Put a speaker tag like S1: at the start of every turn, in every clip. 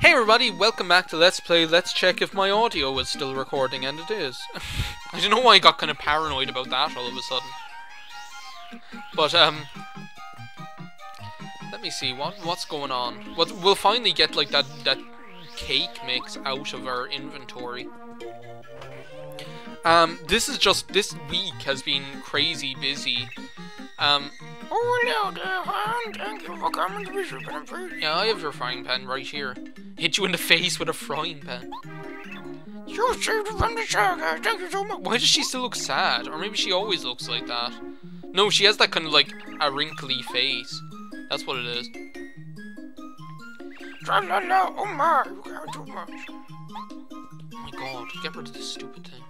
S1: Hey everybody, welcome back to Let's Play. Let's check if my audio is still recording, and it is. I don't know why I got kind of paranoid about that all of a sudden. But, let me see, what's going on? We'll finally get, like, that cake mix out of our inventory. This week has been crazy busy. Oh, hello there, Han. Thank you for coming to visit. Yeah, I have your frying pan right here. Hit you in the face with a frying pan. You saved from the saga. Thank you so much. Why does she still look sad? Or maybe she always looks like that. No, she has that kind of like a wrinkly face. That's what it is. Tra-la-la. Oh my, you got too much. Oh my god, get rid of this stupid thing.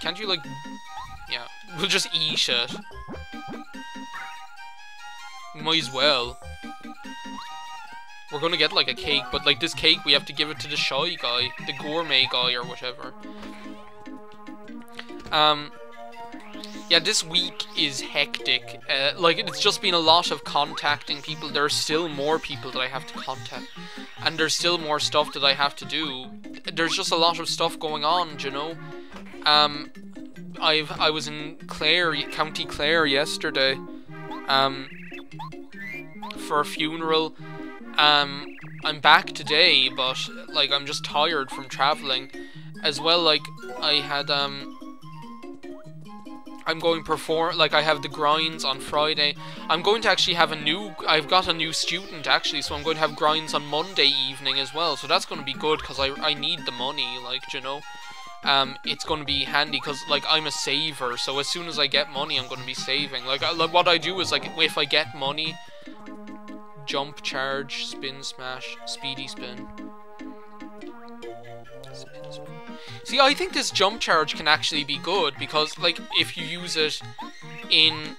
S1: Can't you like... Yeah, we'll just eat it. Might as well. We're gonna get like a cake, but like this cake we have to give it to the shy guy, the gourmet guy or whatever. Yeah, this week is hectic. Like it's just been a lot of contacting people. There's still more people that I have to contact, and there's still more stuff that I have to do. There's just a lot of stuff going on, you know. I was in County Clare yesterday, for a funeral. I'm back today, but like I'm just tired from traveling. As well, like I had I'm going like I have the grinds on Friday. I'm going to actually have I've got a new student actually, so I'm going to have grinds on Monday evening as well. So that's going to be good because I need the money, like, you know. It's going to be handy because, like, I'm a saver, so as soon as I get money, I'm going to be saving. Like what I do is, like, if I get money, jump, charge, spin, smash, speedy spin. See, I think this jump charge can actually be good because, like, if you use it in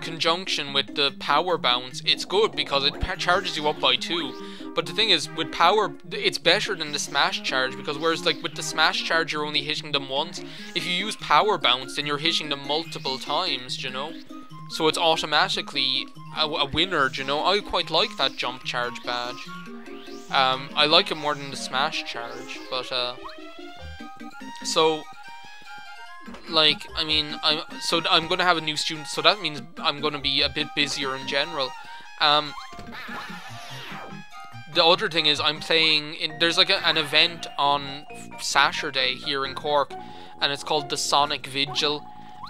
S1: conjunction with the power bounce, it's good because it charges you up by 2. But the thing is, with power, it's better than the smash charge because whereas, like, with the smash charge, you're only hitting them once. If you use power bounce, then you're hitting them multiple times, you know? So it's automatically a winner, you know? I quite like that jump charge badge. I like it more than the smash charge, but, so... Like, I mean, I'm gonna have a new student, so that means I'm gonna be a bit busier in general. The other thing is I'm playing there's like an event on Saturday here in Cork, and it's called the Sonic Vigil.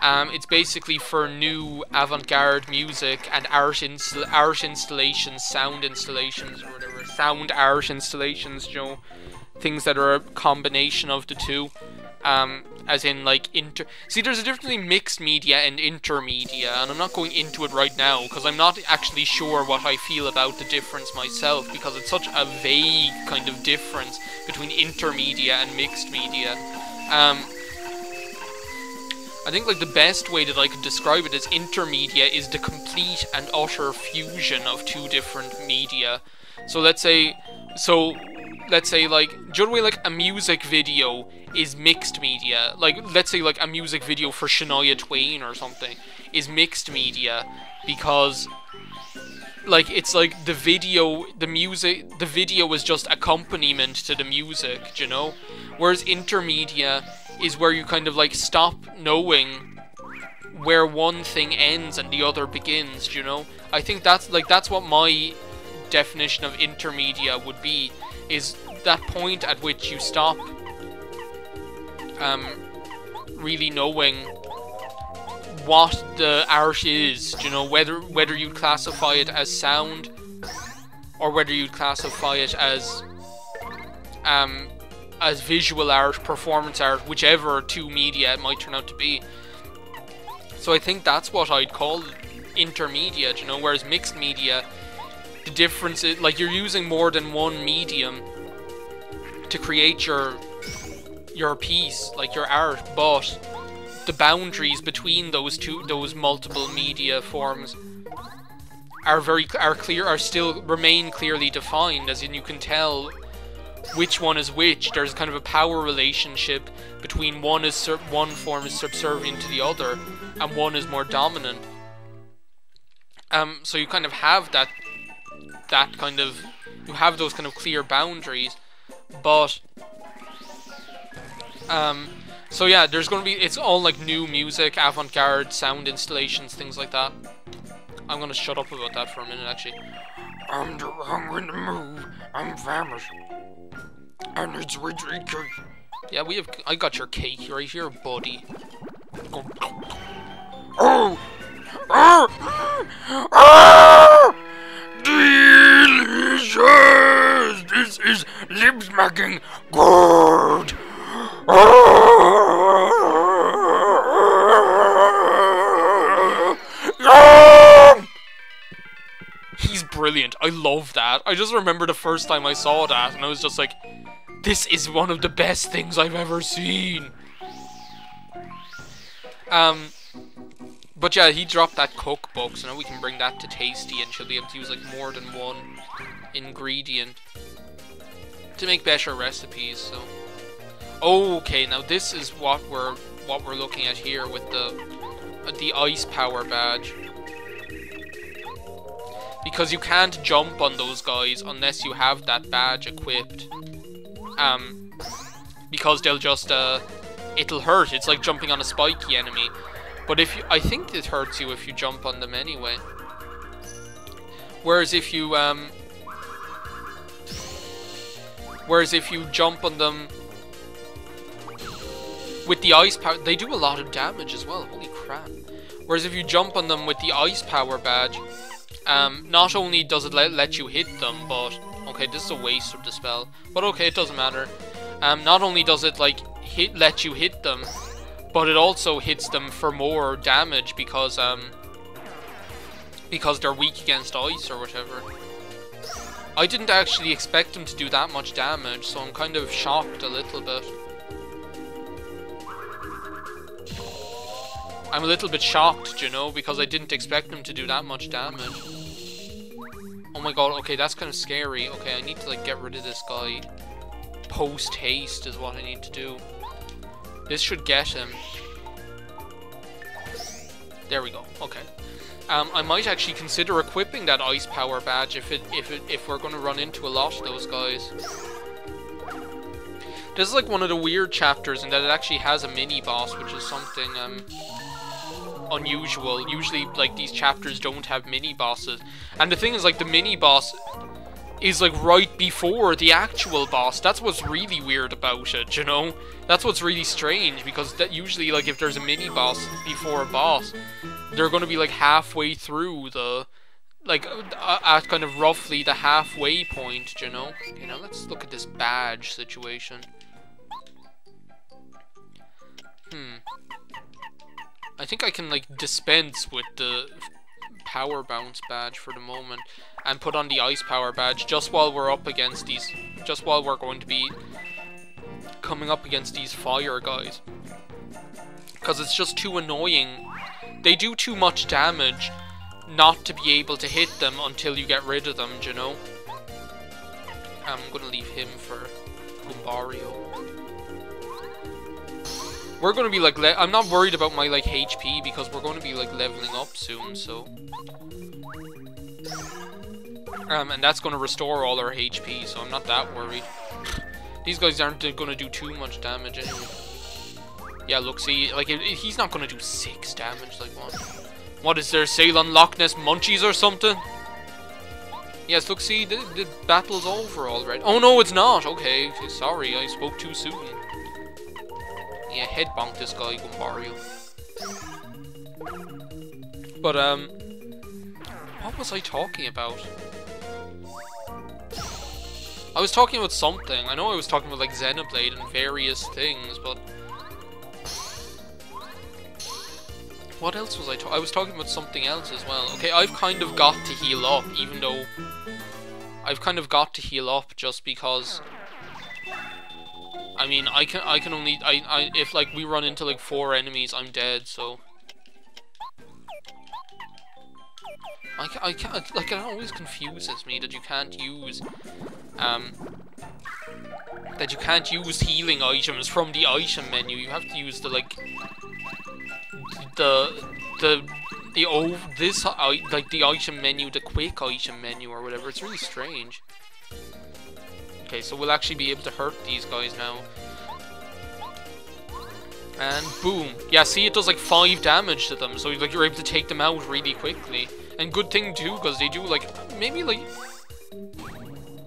S1: It's basically for new avant-garde music and art installations, sound installations, or whatever, sound art installations, you know, things that are a combination of the two. As in, like, See, there's a difference between mixed media and intermedia, and I'm not going into it right now, because I'm not actually sure what I feel about the difference myself, because it's such a vague kind of difference between intermedia and mixed media. I think, like, the best way that I could describe it as intermedia is the complete and utter fusion of two different media. So let's say, like, do you know the way, like, a music video is mixed media? Like, let's say, like, a music video for Shania Twain or something is mixed media because, like, it's like the video is just accompaniment to the music, you know? Whereas intermedia is where you kind of, like, stop knowing where one thing ends and the other begins, you know? I think that's what my definition of intermedia would be, is that point at which you stop really knowing what the art is, you know, whether you classify it as sound or whether you classify it as visual art, performance art, whichever two media it might turn out to be. So I think that's what I'd call intermedia, you know, whereas mixed media, the difference is, like, you're using more than one medium to create your piece, like your art, but the boundaries between those multiple media forms still remain clearly defined, as in you can tell which one is which. There's kind of a power relationship between one form is subservient to the other, and one is more dominant. So you kind of have that kind of, you have those kind of clear boundaries, but so yeah, there's gonna be, it's all like new music, avant-garde sound installations, things like that. I'm gonna shut up about that for a minute, actually. I'm in the mood. I'm famous. And it's with cake. Yeah, I got your cake right here, buddy. Oh! Oh! Oh! Delicious! This is lip-smacking good! He's brilliant. I love that. I just remember the first time I saw that, and I was just like, this is one of the best things I've ever seen. But yeah, he dropped that cookbook, so now we can bring that to Tasty, and she'll be able to use like more than one ingredient to make better recipes. So, okay, now this is what we're looking at here with the ice power badge, because you can't jump on those guys unless you have that badge equipped. Because they'll just it'll hurt. It's like jumping on a spiky enemy. But if you, I think it hurts you if you jump on them anyway. Whereas if you jump on them with the ice power, they do a lot of damage as well. Holy crap! Whereas if you jump on them with the ice power badge, not only does it let you hit them, but okay, this is a waste of the spell. But okay, it doesn't matter. Not only does it like let you hit them, but it also hits them for more damage because they're weak against ice or whatever. I didn't actually expect them to do that much damage, so I'm kind of shocked a little bit. I'm a little bit shocked, you know, because I didn't expect them to do that much damage. Oh my god, okay, that's kind of scary. Okay, I need to like get rid of this guy. Post haste is what I need to do. This should get him. There we go. Okay. I might actually consider equipping that ice power badge if we're going to run into a lot of those guys. This is like one of the weird chapters in that it actually has a mini boss, which is something unusual. Usually, like, these chapters don't have mini bosses. And the thing is, like, the mini boss is like right before the actual boss. That's what's really weird about it, you know? That's what's really strange, because that usually, like, if there's a mini boss before a boss, they're going to be like halfway through the, like, at kind of roughly the halfway point, you know? Okay, now let's look at this badge situation. I think I can, like, dispense with the power bounce badge for the moment and put on the ice power badge just while we're up against these, just while we're going to be coming up against these fire guys, because it's just too annoying. They do too much damage not to be able to hit them until you get rid of them, you know? I'm gonna leave him for Goombario. We're gonna be like, I'm not worried about my like HP because we're gonna be like leveling up soon, so. And that's gonna restore all our HP, so I'm not that worried. These guys aren't gonna do too much damage anyway. Yeah, look, see, like, he's not gonna do 6 damage, like, what? What is there, Sail on Loch Ness Munchies or something? Yes, look, see, the battle's over already. Oh, no, it's not. Okay, sorry, I spoke too soon. Yeah, head bonk this guy, Goombario. But, what was I talking about? I was talking about something. I know I was talking about, like, Xenoblade and various things, but... what else was I was talking about something else as well. Okay, I've kind of got to heal up, even though... I've kind of got to heal up just because... I mean, I can only... if, like, we run into, like, 4 enemies, I'm dead, so... I can't... like, it always confuses me that you can't use... that you can't use healing items from the item menu. You have to use the, like... the like the item menu, the quick item menu or whatever. It's really strange. Okay, so we'll actually be able to hurt these guys now. And boom. Yeah, see, it does like 5 damage to them, so like you're able to take them out really quickly. And good thing too, because they do like, maybe like...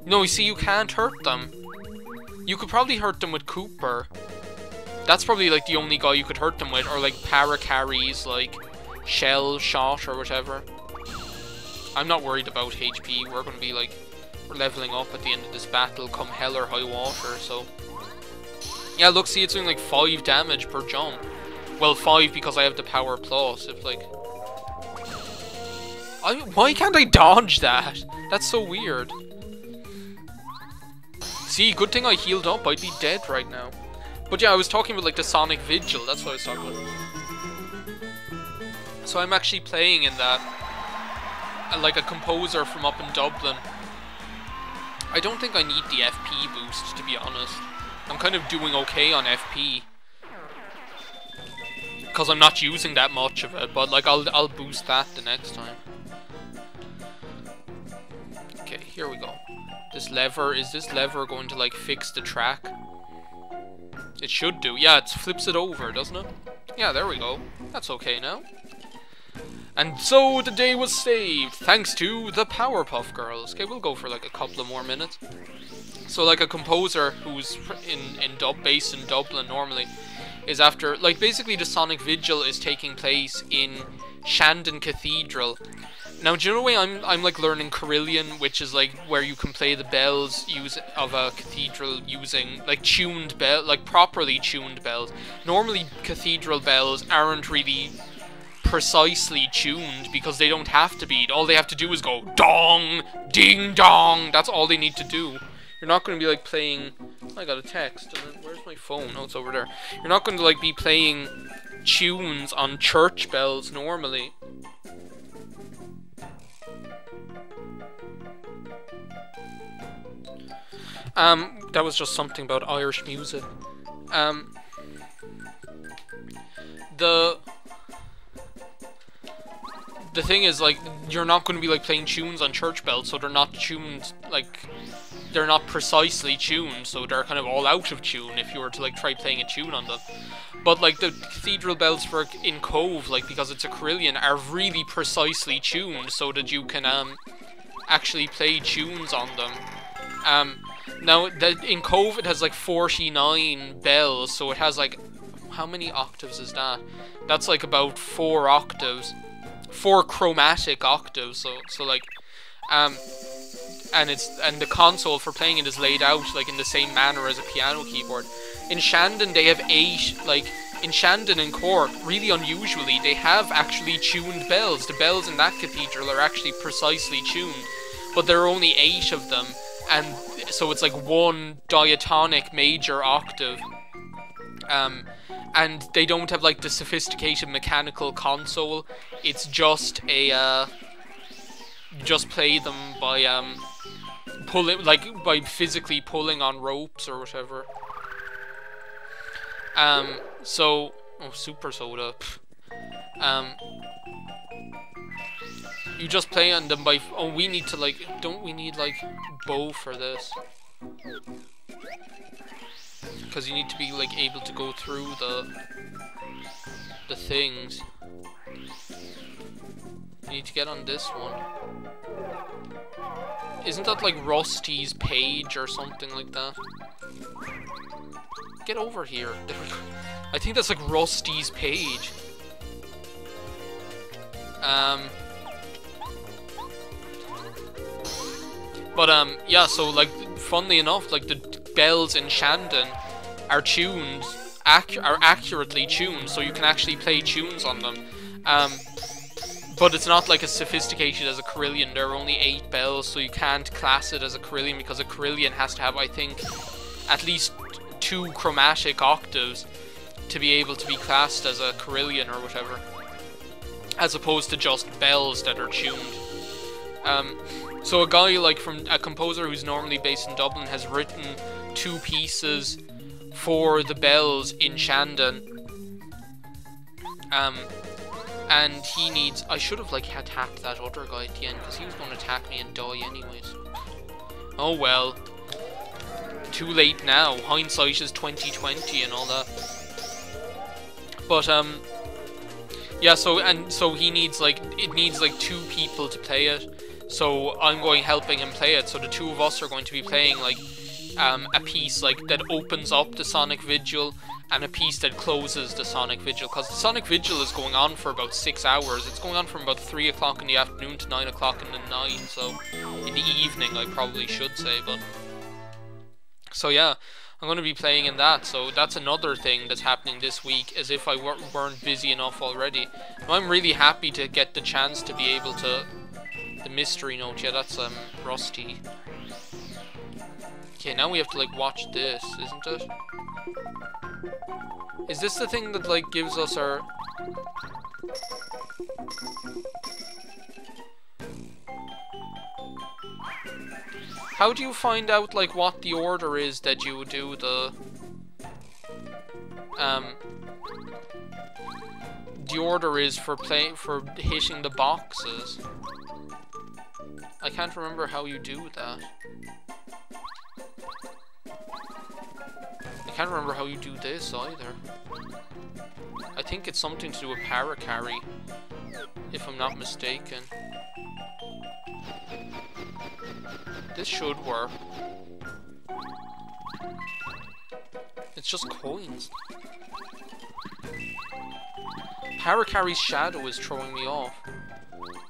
S1: No, you see, you can't hurt them. You could probably hurt them with Cooper. That's probably like the only guy you could hurt them with, or like para-carries, like Shell Shot or whatever. I'm not worried about HP, we're going to be like, we're leveling up at the end of this battle come hell or high water, so... Yeah, look, see, it's doing like 5 damage per jump. Well, 5 because I have the power plus. If like, why can't I dodge that? That's so weird. See, good thing I healed up. I'd be dead right now. But yeah, I was talking about like the Sonic Vigil. That's what I was talking about. So I'm actually playing in that, like a composer from up in Dublin. I don't think I need the FP boost, to be honest. I'm kind of doing okay on FP. Because I'm not using that much of it, but like I'll boost that the next time. Okay, here we go. This lever, is this lever going to like fix the track? It should do. Yeah, it flips it over, doesn't it? Yeah, there we go. That's okay now. And so the day was saved, thanks to the Powerpuff Girls. Okay, we'll go for like a couple of more minutes. So like a composer who's based in Dublin normally is after, like basically the Sonic Vigil is taking place in Shandon Cathedral. Now, do you know the way I'm like learning carillon, which is like where you can play the bells of a cathedral using like tuned bell, like properly tuned bells. Normally cathedral bells aren't really precisely tuned because they don't have to be. All they have to do is go dong, ding dong. That's all they need to do. You're not going to be like playing... I got a text. And then, where's my phone? Oh, it's over there. You're not going to like be playing tunes on church bells normally. That was just something about Irish music. The thing is, like, you're not going to be like playing tunes on church bells, so they're not tuned, like, they're not precisely tuned, so they're kind of all out of tune if you were to like try playing a tune on them. But like the cathedral bells in Cove, like, because it's a carillon, are really precisely tuned so that you can actually play tunes on them. Now in Cove it has like 49 bells, so it has like, how many octaves is that? That's like about 4 octaves. 4 chromatic octaves, so like and the console for playing it is laid out like in the same manner as a piano keyboard. In Shandon they have 8, like in Shandon and Cork, really unusually, they have actually tuned bells. The bells in that cathedral are actually precisely tuned, but there are only 8 of them, and so it's like 1 diatonic major octave. And they don't have like the sophisticated mechanical console. It's just a you just play them by by physically pulling on ropes or whatever. So super soda. You just play on them by we need to like, don't we need like bow for this? Because you need to be like able to go through the things. You need to get on this one. Isn't that like Rusty's page or something like that? Get over here. I think that's like Rusty's page. Yeah, so like funnily enough, like the bells in Shandon are tuned, are accurately tuned, so you can actually play tunes on them. But it's not like as sophisticated as a carillon. There are only 8 bells, so you can't class it as a carillon, because a carillon has to have, I think, at least 2 chromatic octaves to be able to be classed as a carillon or whatever, as opposed to just bells that are tuned. So a guy like from a composer who's normally based in Dublin has written 2 pieces for the bells in Shandon. And he needs... I should have, like, attacked that other guy at the end, because he was going to attack me and die anyways. Oh well. Too late now. Hindsight is 20/20 and all that. But, yeah, so he needs, like... It needs, like, 2 people to play it. So I'm going helping him play it. So the 2 of us are going to be playing, like... a piece like that opens up the Sonic Vigil and a piece that closes the Sonic Vigil, because the Sonic Vigil is going on for about 6 hours. It's going on from about 3 o'clock in the afternoon to 9 o'clock in the night, so in the evening I probably should say. But so yeah, I'm going to be playing in that, so that's another thing that's happening this week, as if I weren't busy enough already. Now, I'm really happy to get the chance to be able to... The mystery note, yeah, that's Rusty. Okay, now we have to, like, watch this, isn't it? Is this the thing that, like, gives us our... How do you find out, like, what the order is that you do the... The order is for hitting the boxes. I can't remember how you do that. I can't remember how you do this either. I think it's something to do with para-carry, if I'm not mistaken. This should work. It's just coins. Para-carry's shadow is throwing me off.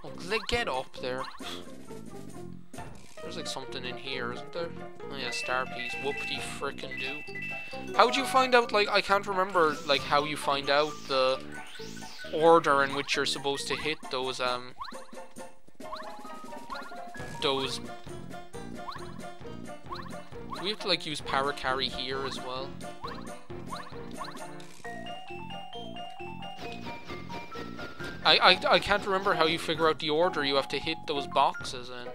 S1: Oh, get up there. There's like something in here, isn't there? Oh yeah, star piece. Whoopty frickin' do. How do you find out, like, I can't remember, like, how you find out the order in which you're supposed to hit those, do we have to, like, use para-carry here as well? I can't remember how you figure out the order you have to hit those boxes in.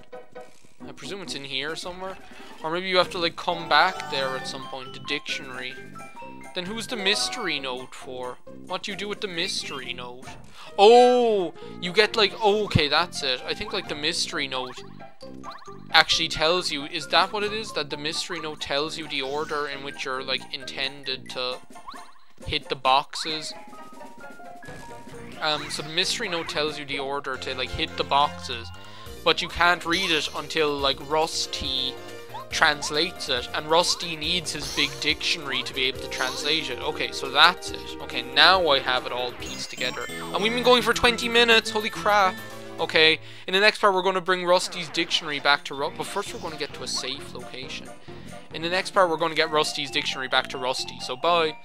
S1: I presume it's in here somewhere. Or maybe you have to, like, come back there at some point, the dictionary. Then who's the mystery note for? What do you do with the mystery note? Oh! You get, like... Oh, okay, that's it. I think, like, the mystery note actually tells you... Is that what it is? That the mystery note tells you the order in which you're, like, intended to hit the boxes? So the mystery note tells you the order to, like, hit the boxes. But you can't read it until, like, Rusty translates it. And Rusty needs his big dictionary to be able to translate it. Okay, so that's it. Okay, now I have it all pieced together. And we've been going for 20 minutes. Holy crap. Okay, in the next part we're going to bring Rusty's dictionary back to Rusty. But first we're going to get to a safe location. In the next part we're going to get Rusty's dictionary back to Rusty. So bye.